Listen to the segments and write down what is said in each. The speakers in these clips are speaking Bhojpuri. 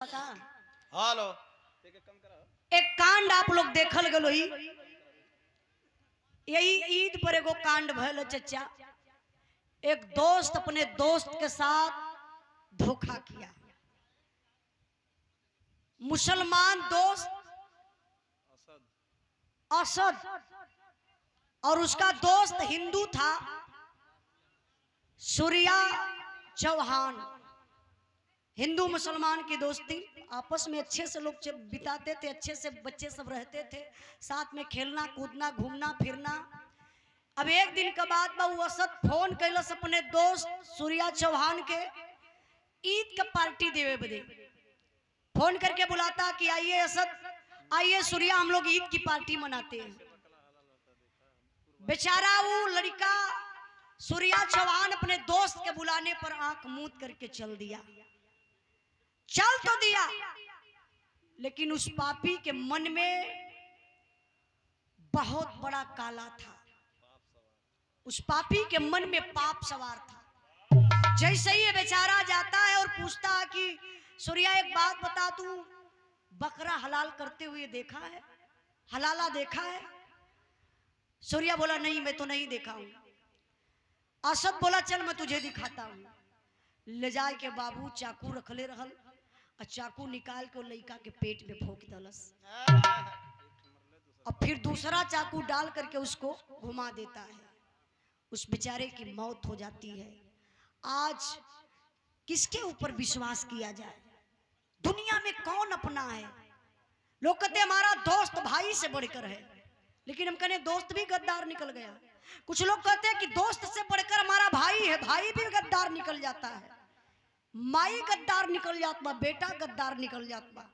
पता? हेलो एक कांड आप लोग देखल गलो ही, यही ईद पर एगो कांड भयल चचा। एक दोस्त अपने दोस्त के साथ धोखा किया। मुसलमान दोस्त असद और उसका दोस्त हिंदू था सूर्या चौहान। हिंदू मुसलमान की दोस्ती, आपस में अच्छे से लोग बिताते थे, अच्छे से बच्चे सब रहते थे, साथ में खेलना कूदना घूमना फिरना। अब एक दिन के बाद वो असद फोन कैलस अपने दोस्त सूर्या चौहान के ईद का पार्टी देवे बदे। फोन करके बुलाता कि आइए असद, आइए सूर्या, हम लोग ईद की पार्टी मनाते हैं। बेचारा वो लड़का सूर्या चौहान अपने दोस्त के बुलाने पर आंख मूंद करके चल दिया। चल तो दिया, लेकिन उस पापी के मन में बहुत बड़ा काला था। उस पापी के मन में पाप सवार था। जैसे ही ये बेचारा जाता है और पूछता है कि सूर्या एक बात बता, तू बकरा हलाल करते हुए देखा है, हलाला देखा है? सूर्या बोला नहीं, मैं तो नहीं देखा हूं। असद बोला चल मैं तुझे दिखाता हूं। ले जाए के बाबू चाकू रखले रहल और चाकू निकाल के लड़का के पेट में ठोक दलस और फिर दूसरा चाकू डाल करके उसको घुमा देता है। उस बेचारे की मौत हो जाती है। आज किसके ऊपर विश्वास किया जाए? दुनिया में कौन अपना है? लोग कहते हमारा दोस्त भाई से बढ़कर है, लेकिन हम कहने दोस्त भी गद्दार निकल गया। कुछ लोग कहते हैं कि दोस्त से बढ़कर हमारा भाई है, भाई भी गद्दार निकल जाता है। माई गद्दार निकल जात बा, बेटा गद्दार निकल जात बा।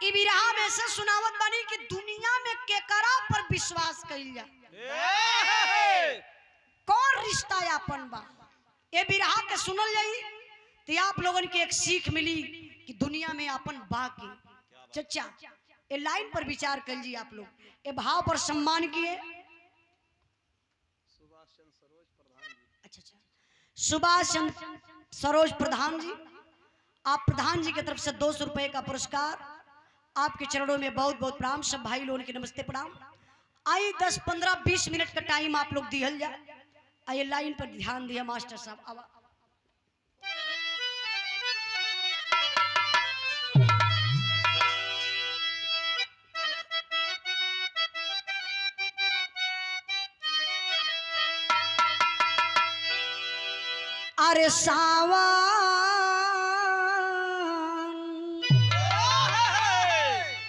ई बिरहा में से सुनावत बानी कि दुनिया में केकरा पर विश्वास कइल जा, कौन रिश्ता यापन बा। ये बिरहा के सुनल जाई तो आप लोगन के एक सीख मिली कि दुनिया में अपन बा के। चचा ये लाइन पर विचार कर लीजिए आप लोग, ये भाव पर सम्मान किए। अच्छा, सुभाष चंद्र सरोज प्रधान जी, आप प्रधान जी की तरफ से 200 रुपए का पुरस्कार, आपके चरणों में बहुत बहुत प्रणाम। सब भाई लोगों के नमस्ते प्रणाम। आई 10, 15, 20 मिनट का टाइम आप लोग दिहल जाए। आइए लाइन पर ध्यान दिया मास्टर साहब। अरे सावन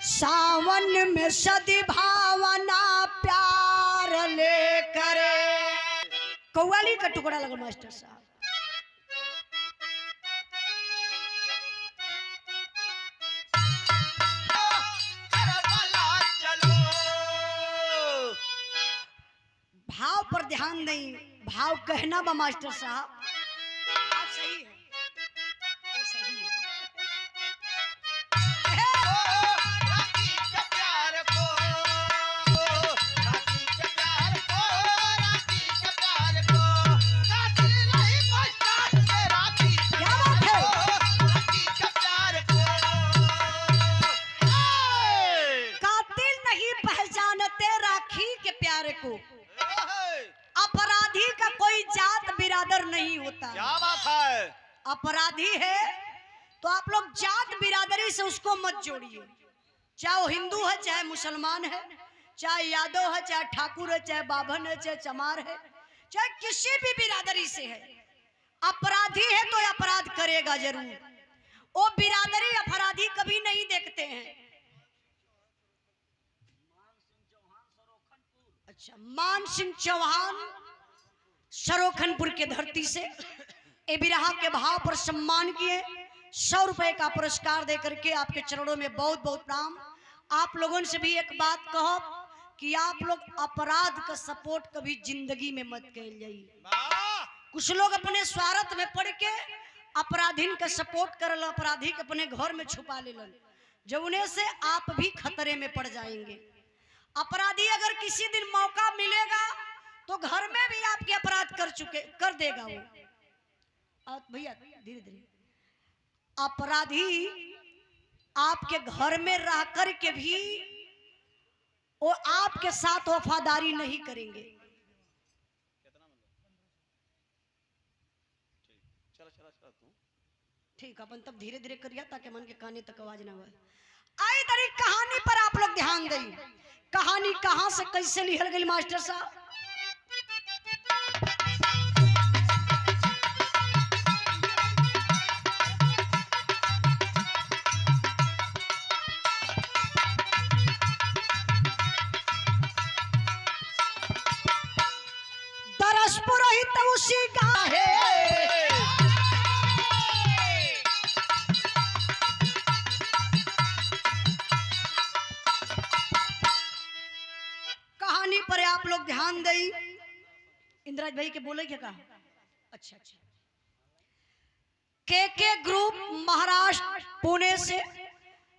सावन में सदी भावना प्यार ले करे। कव्वाली का टुकड़ा लगा मास्टर साहब। भाव पर ध्यान नहीं, भाव कहना बा मास्टर साहब। आप सही है, वो सही है। अपराधी का कोई जात बिरादर नहीं होता। क्या बात है? अपराधी है तो आप लोग जात बिरादरी से उसको मत जोड़िए। चाहे वो हिंदू है, चाहे मुसलमान है, चाहे यादव है, चाहे ठाकुर है, चाहे बाभन है, चाहे चमार है, चाहे किसी भी बिरादरी से है। अपराधी है तो अपराध करेगा जरूर। वो बिरादरी अपराधी कभी नहीं देखते हैं। अच्छा, मान सिंह चौहान सरोखनपुर के धरती से ए बिरहा के भाव पर सम्मान किए। 100 रुपए का पुरस्कार देकर के आपके चरणों में बहुत बहुत प्रणाम। आप लोगों से भी एक बात कहो कि आप लोग अपराध का सपोर्ट कभी जिंदगी में मत कइल जाइए। कुछ लोग अपने स्वार्थ में पड़ के अपराधीन का सपोर्ट करल, अपराधी के अपने घर में छुपा लेलन, जौने से आप भी खतरे में पड़ जाएंगे। अपराधी अगर किसी दिन मौका मिलेगा तो घर में भी आपके अपराध कर देगा वो। भैया धीरे धीरे। अपराधी आपके घर में रह कर के भी वो आपके साथ वफादारी नहीं करेंगे। ठीक अपन तब धीरे धीरे करिया ताकि मन के काने तक आवाज ना हो। आई तरी कहानी पर आप लोग ध्यान दें। कहानी कहां से कैसे लिखल गई मास्टर साहब। दरस पुरोहित उसी गाहे कहानी पर आप लोग ध्यान दें। इंद्राज भाई के बोले क्या कहा? अच्छा अच्छा। के ग्रुप महाराष्ट्र पुणे से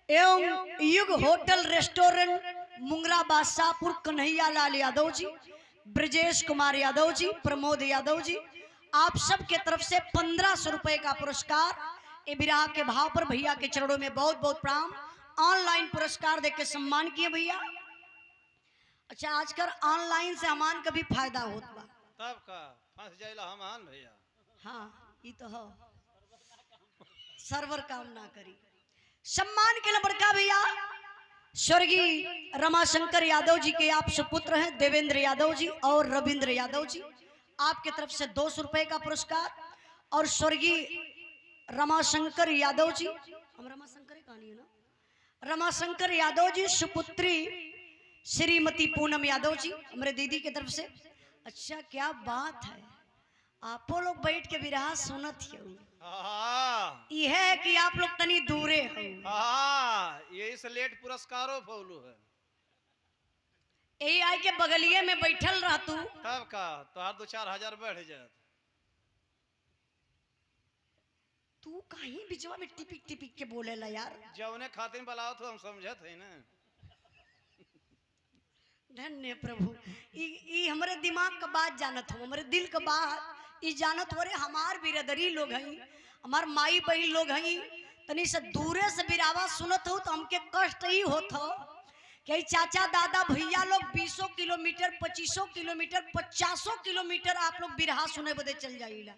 एवं युग होटल रेस्टोरेंट मुंगरा बादशाहपुर कन्हैया लाल यादव जी, ब्रजेश कुमार यादव जी, प्रमोद यादव जी, आप सब के तरफ से 1500 रुपए का पुरस्कार ए विराह के भाव पर भैया के चरणों में बहुत बहुत प्रणाम। ऑनलाइन पुरस्कार देके सम्मान किए भैया। अच्छा आजकल ऑनलाइन से हमान का भी फायदा होता बा। तब का फंस जाइला हमान भैया। हाँ ये तो हो सर्वर काम ना करी। सम्मान के लिए बड़का भैया स्वर्गीय रमाशंकर यादव जी के आप सुपुत्र हैं देवेंद्र यादव जी और रविंद्र यादव जी, आपके तरफ से 200 रुपए का पुरस्कार। और स्वर्गीय रमाशंकर यादव जी, हम रमाशंकर कहानी है ना, रमाशंकर यादव जी सुपुत्री श्रीमती पूनम यादव जी हमारे दीदी की तरफ से। अच्छा क्या बात है, आपो लोग बैठ के विराह सुनत हो। यह है कि आप लोग तनी दूरे हो। यही से लेट पुरस्कारों फौलू है। यही आई के बगलिए में बैठल रह तू तब का तोहार 2-4 हजार बढ़ जात। तू कहीं बिचवा में टिपिक टिपिक के बोलेला यार। जौने खातिर बुलाओ तो हम समझत है ना। धन्य प्रभु। ई हमारे दिमाग का बात जानत हो, हमारे दिल का बात ई जानत हो रे। हमार बिरदरी लोग हई, हमार माई बहन लोग हई, तनी से दूरे से बिरावा सुनत हो तो हमके कष्ट ही होत हो कि चाचा दादा भैया लोग 20 किलोमीटर 25 किलोमीटर 50 किलोमीटर आप लोग बिरहा सुने बदे चल जाइला।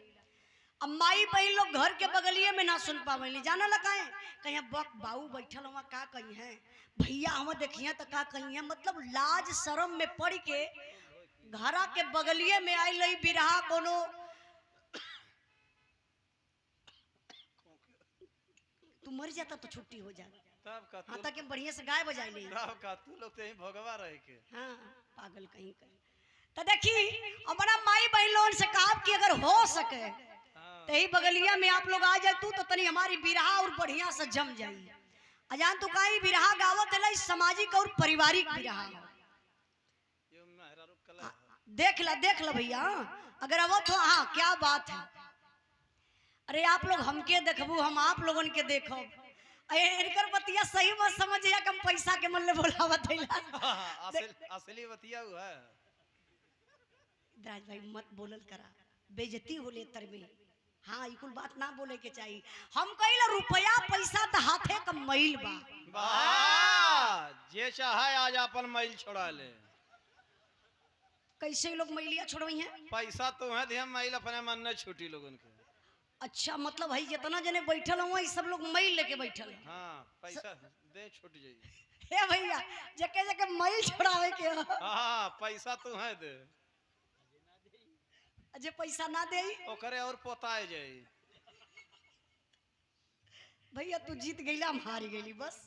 अब माई बहन लोग घर के बगलिए में ना सुन पावेली। जाना लगा है कहीं बक बाऊ बैठल हुआ का कहीं है भैया हम देखिए तो का कहीं है। मतलब लाज शर्म में पड़ के घरा के बगलिए में आई लई बिरहा कोनो तू मर जाता तो छुट्टी हो जाती। तब का हाँ तक बढ़िया से गाय बजाई ले। तब का तू लोग तो भगवा रहे के। हाँ पागल कहीं कहीं। तो देखी हमारा माई बहन लोगों से कहा कि अगर हो सके तो ही बगलिया में आप लोग आ जाए तू तो तनी हमारी बिरहा और बढ़िया से जम जाई। अजान तो कहीं बिरहा गावत है सामाजिक और पारिवारिक बिरहा। देख ला भैया अगर अब तो हाँ क्या बात है। अरे आप लोग हमके देखबू हम आप लोगन के देखो। इनकर बतिया सही मत समझिए कम पैसा के मन ले बोलावत है। असली बतिया हुआ है। राज भाई मत बोलल करा बेइज्जती होले तर में। हाँ ये कुल बात ना बोले के चाहिए। हम कहिला रुपया पैसा तो हाथे का मैल बा। जे चाहे आज अपन मैल छोड़ा ले। कैसे लोग मैलिया छोड़वाई हैं? पैसा तो है ध्यान मैल अपने मन ने छूटी लोगन के। अच्छा मतलब भाई जितना जने बैठल हुआ सब लोग मैल लेके बैठल है। हाँ पैसा दे छूट जाई। हे भैया जके जके मैल छोड़ावे के। हाँ पैसा तो है दे। जे पैसा ना दे ओकरे और पोताए जाई। भैया तू जीत गईला हम हार गईली बस।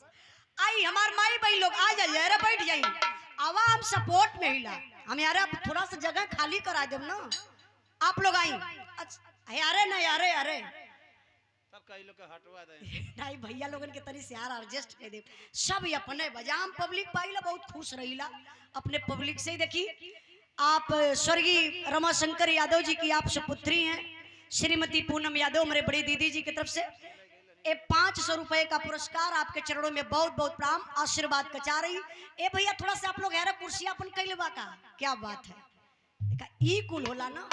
आई हमार माई भाई लोग आ जाइए अरे बैठ जाइए। आवाम सपोर्ट में हिला हम यार थोड़ा सा जगह खाली करा दे ना आप लोग आई। अरे ना यारे अरे सब कई लोग हटवा दे नहीं भैया लोगन के तरी से यार एडजस्ट कर दे। सब अपने बजाम पब्लिक पाइला बहुत खुश रहीला अपने पब्लिक से ही। देखी आप स्वर्गीय रमाशंकर यादव जी की आप सुपुत्री हैं श्रीमती पूनम यादव हमारे बड़ी दीदी जी की तरफ से 500 रुपए का पुरस्कार आपके चरणों में बहुत बहुत प्रणाम आशीर्वाद कचा रही। ए भैया थोड़ा सा आप लोग है कुर्सी अपन कैले बा का क्या बात है। देखा ई कुल होला ना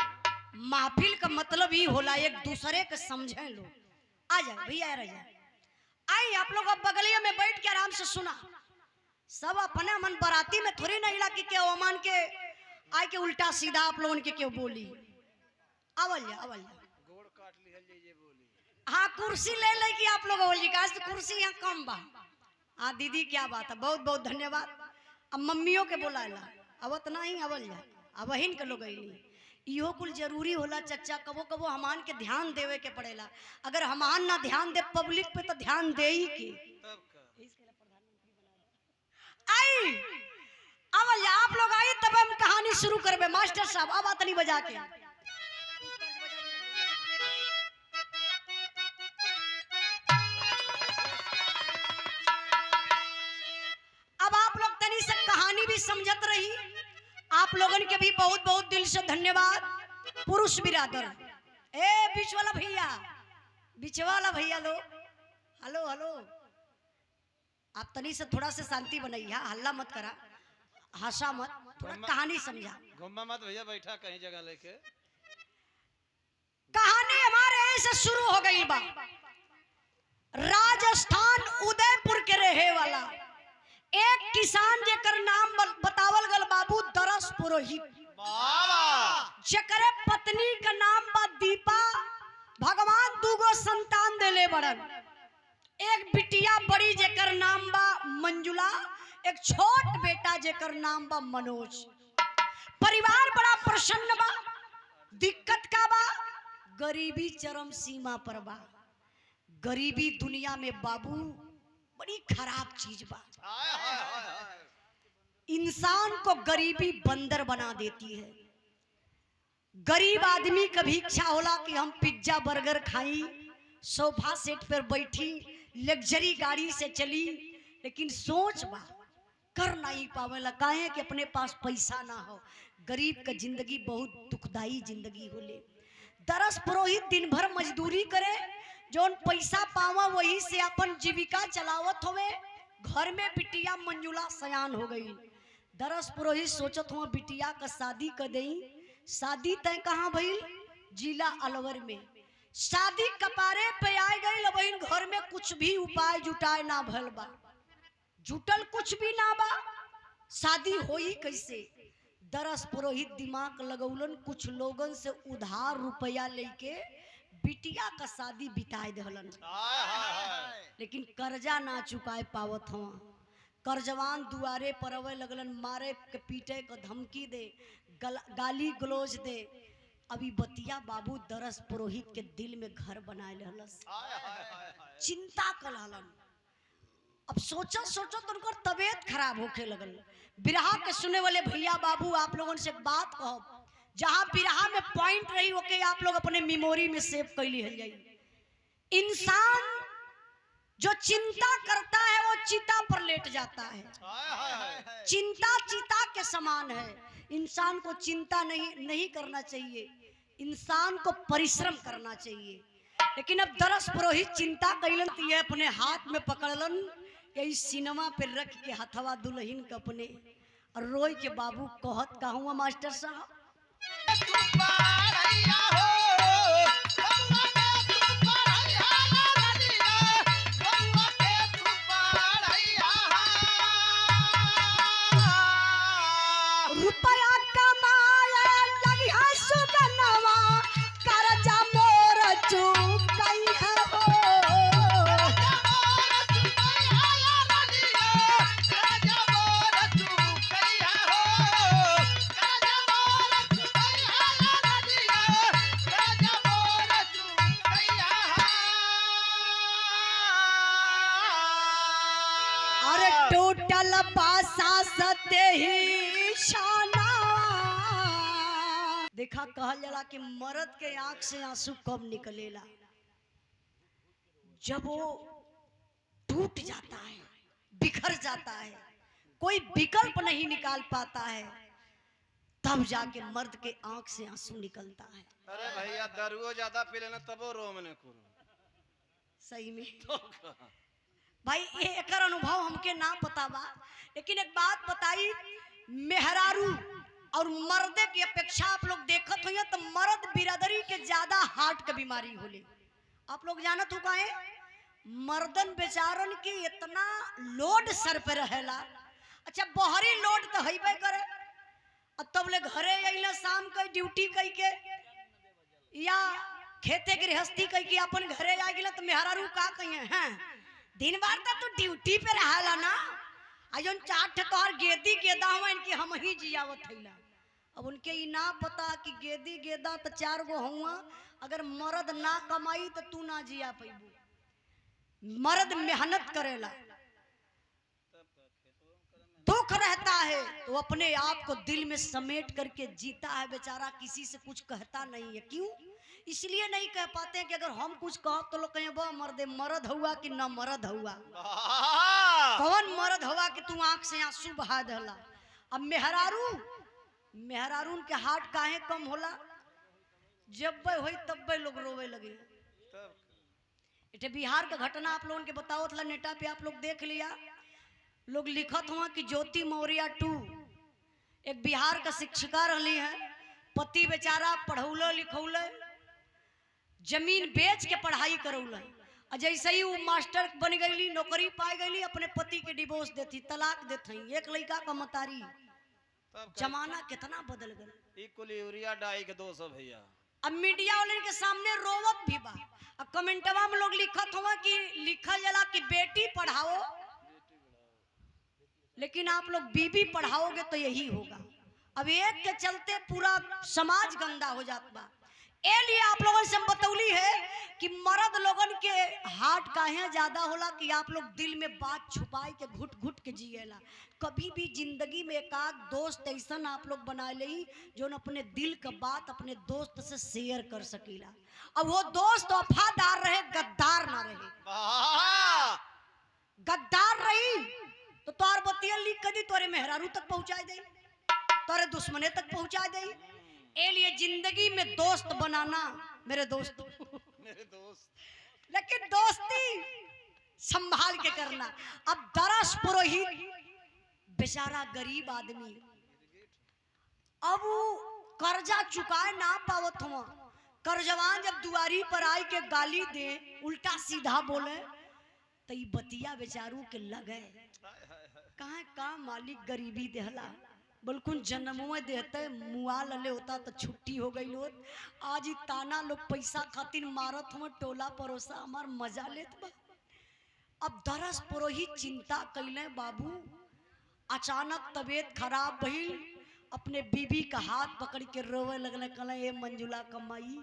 महफिल का मतलब ही होला एक दूसरे के समझे लोग। आ जाए भैया रह जाए। आई आप लोग अब बगलिया में बैठ से सुना। सब अपने मन बराती में थोड़ी नहीं ला कि क्या ओमान के आए के उल्टा सीधा आप लोगों के क्यों बोली। अवल जा गोड़ काट लिहल जे बोली। हाँ कुर्सी ले ले कि आप लोग बोली काश तो कुर्सी यहाँ कम बा। हाँ दीदी क्या बात है, बहुत बहुत धन्यवाद। अब मम्मियों के बोला ला अब नहीं अवल जा अब हिन के लोग इहो कुल जरूरी होला चच्चा। कबो कबो हमान के ध्यान देवे के पड़ेला। अगर हमान ना ध्यान दे पब्लिक पे तो ध्यान दे ही के। तब का आई अब आप लोग आई तब हम कहानी शुरू करबे। मास्टर साहब अब आतनी बजा के अब आप लोग तनी से कहानी भी समझत रही। आप लोगन के भी बहुत बहुत दिल से धन्यवाद। पुरुष बिरादर ए बीच वाला भैया, बीच वाला भैया लो हेलो हेलो, आप तनी से थोड़ा से शांति बनाइए, हल्ला मत करा, हंसा मत, थोड़ा कहानी समझा। घुमा मत भैया, बैठा कहीं जगह लेके। कहानी हमारे ऐसे शुरू हो गई बा। राजस्थान उदयपुर के रहे वाला एक किसान जेकर नाम बतावल गल बाबू दरस पुरोहित। जेकरे पत्नी का नाम बा दीपा। भगवान दूगो संतान देले बड़न। एक बिटिया बड़ी जेकर नाम बा मंजुला, एक छोट बेटा जेकर नाम बा मनोज। परिवार बड़ा प्रसन्न बा। दिक्कत का बा, गरीबी चरम सीमा पर बा। गरीबी दुनिया में बाबू बड़ी खराब चीज बा। इंसान को गरीबी बंदर बना देती है। गरीब आदमी कभी इच्छा होला कि हम पिज्जा बर्गर खाई, सोफा सेट पर बैठी, लग्जरी गाड़ी से चली, लेकिन सोच बा कर नहीं पावेला। काहे कि अपने पास पैसा ना हो। गरीब का जिंदगी बहुत दुखदाई जिंदगी होले। दरस पुरोहित दिन भर मजदूरी करे, जोन पैसा पावा वही से अपन जीविका चलावत होवे। घर में बिटिया मंजुला सयान हो गई। दरस पुरोहित सोचत हुआ बिटिया का शादी कर दई। शादी तय कहाँ भइल? जिला अलवर में। शादी कपारे पे आ गई, लेकिन घर में कुछ भी उपाय जुटाए ना भल बा। जुटल कुछ भी ना बा, शादी होई कैसे? दरस पुरोहित दिमाग लगौलन, कुछ लोगन से उधार रुपया लेके बिटिया का शादी बिताए दहलन। लेकिन कर्जा ना चुकाए पावत हुआ। कर्जवान दुआरे पर अवे लगलन, मारे के पीटे के धमकी दे, गाली गलोज दे। अभी बतिया बाबू दरस पुरोहित के दिल में घर बनाए रहलस। चिंता कलहलन। अब सोचो सोचो तो उनकर तबीयत खराब होके लगल। बिरहा के सुने वाले भैया बाबू आप लोगों से एक बात कहो, जहां बिरहा में पॉइंट रही ओके आप लोग अपने मेमोरी में सेव कर ली जाए। इंसान जो चिंता करता है वो चिता पर लेट जाता है। चिंता चिता के समान है। इंसान को चिंता नहीं करना चाहिए, इंसान को परिश्रम करना चाहिए। लेकिन अब दरस पुरोहित चिंता कैलन तो ये अपने हाथ में पकड़लन, यही सिनेमा पे रख के हथवा दुल्हन के अपने, और रोई के बाबू कहत कहूँ मास्टर साहब, रुपया कमाया लगिया सुगनवा, करजा मोर चुकई है हो। अरे टोटल पासा सते ही शाना। देखा कहल जाला कि मर्द के आंख से आंसू कब निकलेला? जब वो टूट जाता है, बिखर जाता है, कोई विकल्प नहीं निकाल पाता है, तब जाके मर्द के आंख से आंसू निकलता है। अरे भैया दारुओ ज्यादा पी लेना तबो रोम ने करो। सही में भाई ये एक अनुभव हमके ना पता बा, लेकिन एक बात बताई, मेहरारू और मर्दे की अपेक्षा आप लोग देखत हो तो मर्द बिरादरी के ज्यादा हार्ट के बीमारी होले। आप लोग जानत हो काहे? मर्दन बेचारन की इतना लोड सर पे रहेला। अच्छा बहरी लोड तो हईबे करे, अब तब ले घरे अइला शाम के ड्यूटी कई के या खेते गृहस्थी कई के अपन घरे आ गेला तो मेहरारू का कहिए हैं दिन भर तो तू ड्यूटी पे रहला ना, आ जोन चाट तोहर गेदी गेदा हुआ इनकी हम ही जियावत हईला। अब उनके ई ना पता कि गेदी गेदा तो 4 गो हुआ, अगर मर्द ना कमाई तो तू ना जिया पैबू। मर्द मेहनत करेला, दुख रहता है तो अपने आप को दिल में समेट करके जीता है बेचारा, किसी से कुछ कहता नहीं है। क्यों? इसलिए नहीं कह पाते हैं कि अगर हम कुछ कहो तो लोग कहें वाह मर्दे, मर्द हुआ कि ना मर्द हुआ, कौन मर्द हुआ कि तू आंख से आंसू बहा दला। अब मेहरारून के हाथ काहे कम होला, जब होई तब लोग रोवे लगे। इटे बिहार का घटना आप लोगों के बताओ था, नेटा पे आप लोग देख लिया, लोग लिखत हुआ कि ज्योति मौर्य 2 एक बिहार का शिक्षिका रही है, पति बेचारा पढ़ौले लिखौले जमीन बेच के पढ़ाई करौले, जैसे ही वो मास्टर बन गई नौकरी पा गई अपने पति के डिवोर्स देती, तलाक देती। एक लड़का का मतारी, जमाना कितना बदल गया। यूरिया डाई के 200 भैया। अब मीडिया वाले के सामने रोवत भी बा, अब कमेंटवा में लोग लिखत हुआ कि लिखल जला कि बेटी पढ़ाओ, लेकिन आप लोग बीबी पढ़ाओगे तो यही होगा। अब एक के चलते पूरा समाज गंदा हो जाता बा। ए लिए आप लोगों से बतौली है कि मर्द लोगन के हाथ काहे ज्यादा होला कि आप लोग दिल में बात छुपाए के घुट घुट के जिएला। कभी भी जिंदगी में एक आध दोस्त ऐसा आप लोग बना ले जो अपने दिल का बात अपने दोस्त से शेयर कर सकीला। अब वो दोस्त वफादार रहे, गद्दार ना रहे। गद्दार रही तो तोर बतिया लिख कर दी, तोरे मेहरारू तक पहुंचा दे, तोरे दुश्मने तक पहुंचा दे। ए लिए जिंदगी में दोस्त बनाना मेरे दोस्त लेकिन दोस्ती संभाल के करना। अब दरस पुरोहित बेचारा गरीब आदमी, अब वो कर्जा चुकाए ना पावत हुआ, कर्जवान जब दुआरी पर आई के गाली दे उल्टा सीधा बोले तो ये बतिया बेचारू के लगे कहाँ का मालिक गरीबी देहला, बल्कुन जन्मुए देते मुआ लले होता तो छुट्टी हो गई होत। आज ही ताना लोग पैसा खातिर मारत हुआ, टोला परोसा हमार मजा लेत बा। अब दरस पुरोहित चिंता कैले बाबू, अचानक तबीयत खराब भइल, अपने बीबी का हाथ पकड़ के रोवे लगले, कहले ए मंजुला कमाई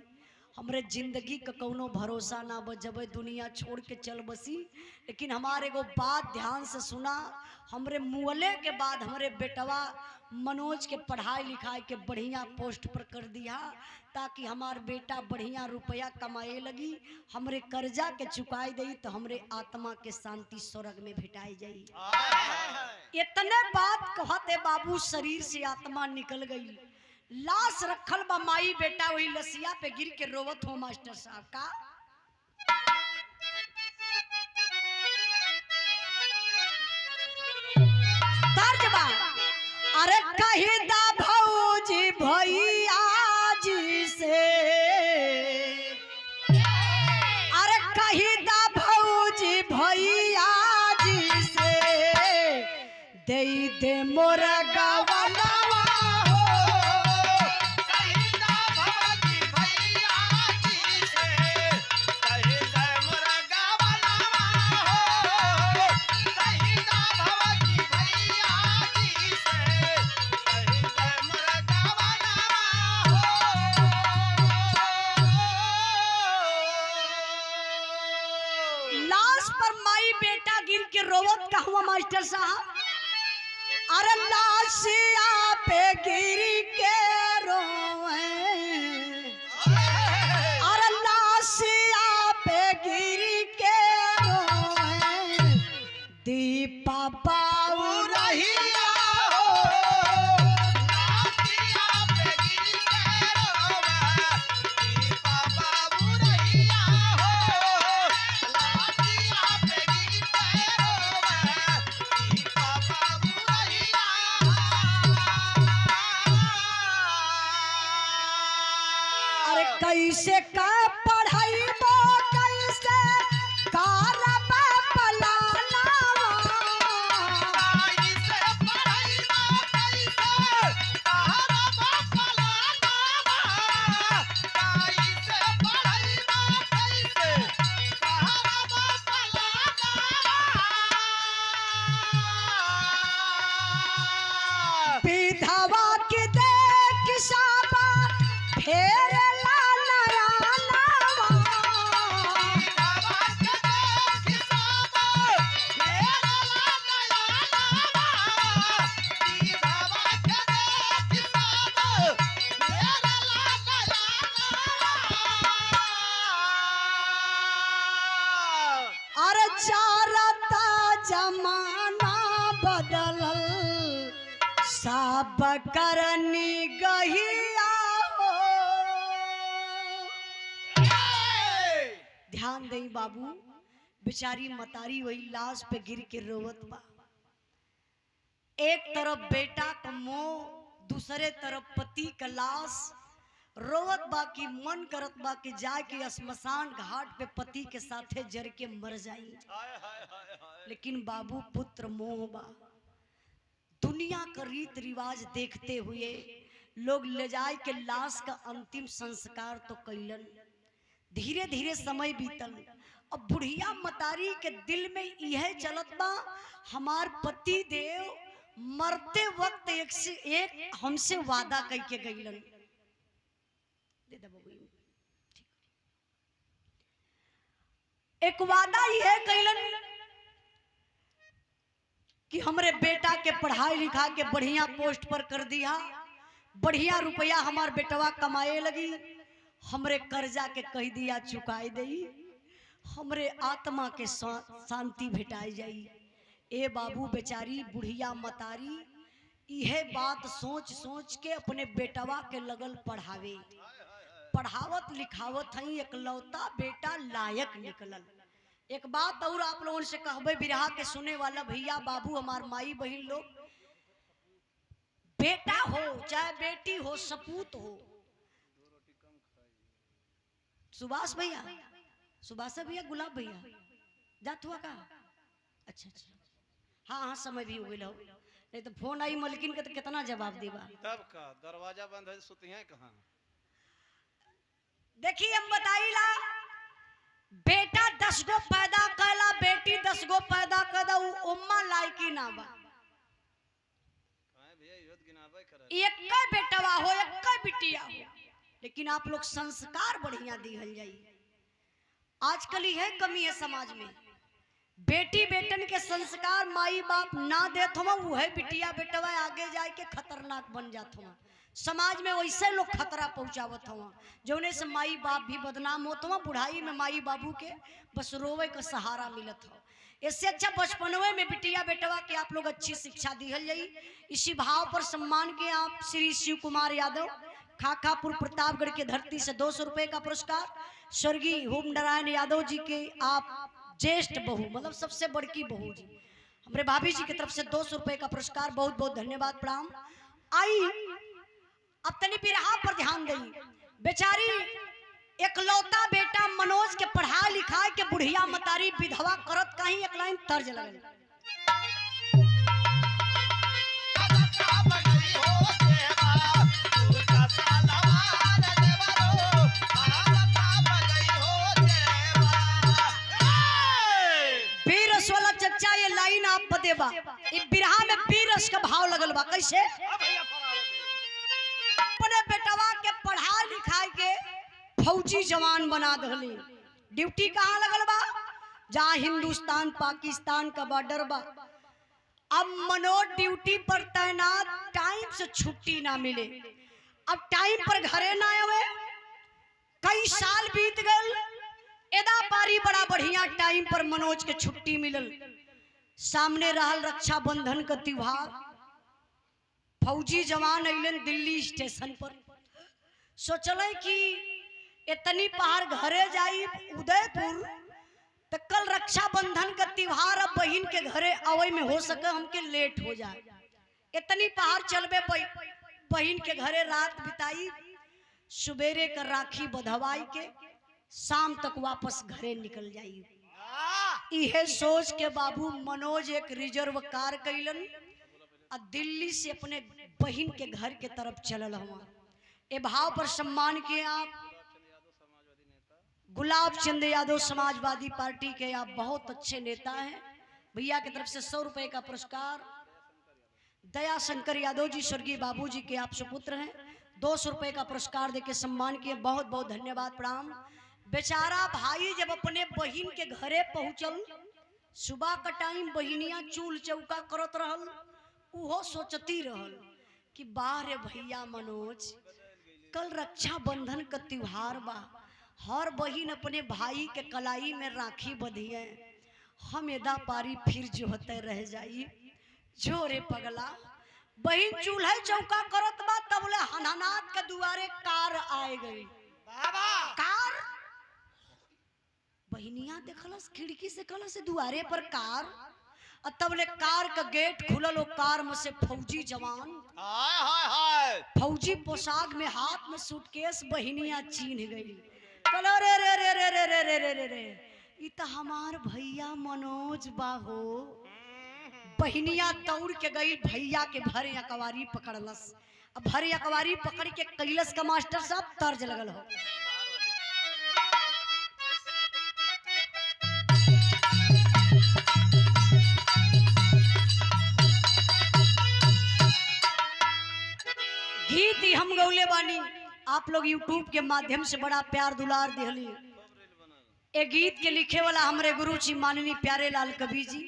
हमरे जिंदगी का कौनो भरोसा ना बजब, दुनिया छोड़ के चल बसी, लेकिन हमारे को बात ध्यान से सुना, हमरे मुअले के बाद हमरे बेटवा मनोज के पढ़ाई लिखाई के बढ़िया पोस्ट पर कर दिया ताकि हमार बेटा बढ़िया रुपया कमाए लगी, हमरे कर्जा के चुकाई दई तो हमरे आत्मा के शांति स्वर्ग में भेटाई जाई। इतने बात कहते बाबू शरीर से आत्मा निकल गई, लाश रखल बा माई बेटा वही लसिया पे गिर के रोवत हो। मास्टर साहब का तर्जबा, अरे कही दा भौजी भैया जी से, अरे कही दा भौजी भैया जी से, दे दे मोर गवनवा रोवत का हुआ मास्टर साहब, अरे लाशिया पे गिर के रोए, अरे लाशिया पे गिर के रोए, दीपा पाऊ रहिया कैसे का पढ़ाई कैसे कार जमाना बदलल सब करनी गहिया हो। ध्यान दई बाबू, बेचारी मतारी वही लाश पे गिर के रोवत बा। एक तरफ बेटा का मोह, दूसरे तरफ पति का लाश। रोवत बा की मन करत बा कि जाके श्मशान घाट पे पति के साथे जर के मर जाई। लेकिन बाबू पुत्र मोह बा। दुनिया का रीत रिवाज देखते हुए लोग ले जाए के लाश का अंतिम संस्कार तो कैलन। धीरे धीरे समय बीतल। अब बुढ़िया मतारी के दिल में यह चलत बा, हमार पति देव मरते वक्त एक से एक हमसे वादा करके गईलन। एक वादा यह कैलन कि हमरे बेटा के पढ़ाई लिखा के बढ़िया पोस्ट पर कर दिया, बढ़िया रुपया हमार बेटवा कमाए लगी, हमरे कर्जा के कह दिया चुकाई दई, हमरे आत्मा के शांति भेटाई जाई। ए बाबू बेचारी बुढ़िया मतारी यह बात सोच सोच के अपने बेटवा के लगल पढ़ावे। पढ़ावत लिखावत हई, एकलौता बेटा लायक निकलल। एक बात और आप लोगों से कहबे बिरहा के सुने वाला भैया बाबू हमार माई बहन लोग, बेटा हो चाहे बेटी हो, सपूत हो। सुभाष भैया, सुभाष भैया, गुलाब भैया जात हुआ का? अच्छा अच्छा, हाँ हाँ समय भी हो गया। नहीं तो फोन आई मलकिन के तो कितना जवाब देगा। तब का दरवाजा बंद है, सुती हैं कहाँ? देखिए हम बताइला, बेटा 10 गो पैदा कैला, बेटी 10 गो पैदा कैदा, उम्मा लायकी ना बा। एक बेटवा हो, एक बिटिया हो, लेकिन आप लोग संस्कार बढ़िया दिहल जाई। आजकल यह कमी है समाज में, बेटी बेटन के संस्कार माई बाप ना देत हो, वह बिटिया बेटवा आगे जाए के खतरनाक बन जात हो। समाज में वैसे लोग खतरा पहुंचावत हो, जौने से माई बाप भी बदनाम होत हो। बुढ़ाई में माई बाबू के बस रोवे का सहारा मिलत हो। इससे अच्छा बचपनवे में बिटिया बेटवा के आप लोग अच्छी शिक्षा दिहल जाई। इसी भाव पर सम्मान के आप श्री शिव कुमार यादव, खाखापुर प्रतापगढ़ के धरती से 200 रुपए का पुरस्कार। स्वर्गीय होम नारायण यादव जी के आप ज्येष्ठ बहू, मतलब सबसे बड़की बहू जी, हमारे भाभी जी की तरफ से 200 रुपए का पुरस्कार। बहुत बहुत धन्यवाद, प्रणाम। आई अब तनी बिरहा पर ध्यान दई। बेचारी एकलौता बेटा मनोज के पढ़ा लिखा के बुढ़िया मतारी विधवा करत कहीं एक लाइन तर्ज लगल। बीरस वाला चच्चा ये लाइन आप बतेबा, इस बिरहा में बीरस का भाव लगल बा। कैसे? अपने बेटवा के पढ़ा लिखा के फौजी जवान बना दहली। ड्यूटी कहाँ लगल बा? जहाँ हिंदुस्तान पाकिस्तान का बॉर्डर बा। अब मनोज ड्यूटी पर तैनात, टाइम से छुट्टी ना मिले, अब टाइम पर घरे ना आवे। कई साल बीत गए, एदा पारी बड़ा बढ़िया टाइम पर मनोज के छुट्टी मिलल। सामने रहल रक्षाबंधन का त्योहार। फौजी जवान अइलन दिल्ली स्टेशन पर। सोचल कि इतनी पहाड़ घरे जाई उदयपुर, तो कल रक्षाबंधन का त्योहार, अब बहन के घरे आवे में हो सके हमके लेट हो जाए। इतनी पहाड़ चलबे बहन के घरे रात बिताई, सुबेरे कर राखी बधवाई के शाम तक वापस घरे निकल जाई। यह सोच के बाबू मनोज एक रिजर्व कार कैलन और दिल्ली से अपने बहन के घर के तरफ चलल हुआ। ए भाव पर सम्मान किए आप गुलाब चंद यादव, समाजवादी पार्टी के आप बहुत अच्छे नेता हैं। भैया की तरफ से 100 रुपए का पुरस्कार। दया शंकर यादव जी, स्वर्गीय बाबू जी के आप सुपुत्र हैं, 200 रुपए का पुरस्कार देके सम्मान किए। बहुत बहुत धन्यवाद, प्रणाम। बेचारा भाई जब अपने बहन के घरे पहुंचल, सुबह का टाइम बहनिया चूल चौका करत रहल, उहो सोचती रहल कि बारे भैया मनोज, कल रक्षाबंधन का त्योहार बा, हर बहन अपने भाई के कलाई में राखी बंधिए, हम एदा पारी फिर जो होते रह जाई जोरे पगला बहिन चूल्हा चौका करत बा तबले हनहनात के दुआरे कार आए गई कार बहिनिया देखलस खिड़की से कलस दुआरे पर कार तबले कार का गेट खुलल कार में से फौजी जवान हाय हाय हाय फौजी पोशाक में हाथ में सूटकेस बहिनिया चीन्ह गई कलो रे रे रे रे रे रे रे रे रे रे ई त हमार भैया मनोज बाहो बहिनिया दौड़ के गई भैया के भर अकवारी पकड़लस अब भर अकवारी पकड़ के कैलस का मास्टर साहब तर्ज लगल हो गीत ही हम गौले बानी आप लोग YouTube के माध्यम से बड़ा प्यार दुलार दिहली ए गीत के लिखे वाला हमारे गुरु जी माननीय प्यारे लाल कवि जी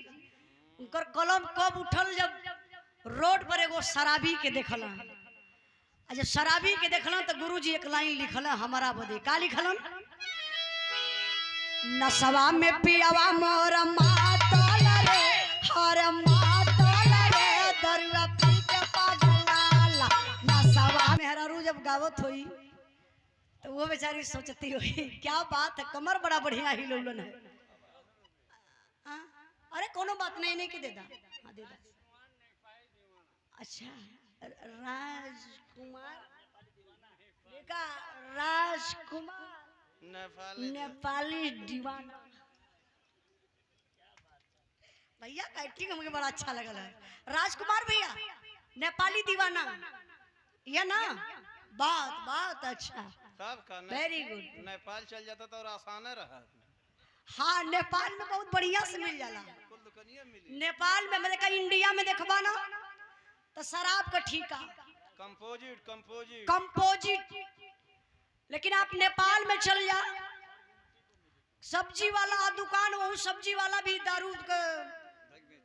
उनकर कलम कब उठल जब रोड पर एगो शराबी के देखला जब शराबी के देखला तो गुरु जी एक लाइन लिखला हमारा बदे का लिखलन नशवा में पियावा मोर मातल रे हर मातल रे दरुआ पी के पागल नशवा में हरारू जब गावत होई तो वो बेचारी सोचती हुई क्या बात है कमर बड़ा बढ़िया हिलौलन है अरे कोनो बात नहीं नहीं कि दे दा हाँ दे दा अच्छा राजकुमार देखा राजकुमार नेपाली दीवाना भैया का एक्टिंग मुझे बड़ा अच्छा लगा है राजकुमार भैया नेपाली दीवाना या ना बात बात अच्छा वेरी गुड नेपाल चल जाता तो और आसान रहा हाँ नेपाल में बहुत बढ़िया से मिल जाला नेपाल में मैंने कहा इंडिया में देखबा ना तो शराब का ठीका कंपोजिट कंपोजिट कंपोजिट लेकिन आप नेपाल में चल जा सब्जी वाला दुकान वो सब्जी वाला भी दारू का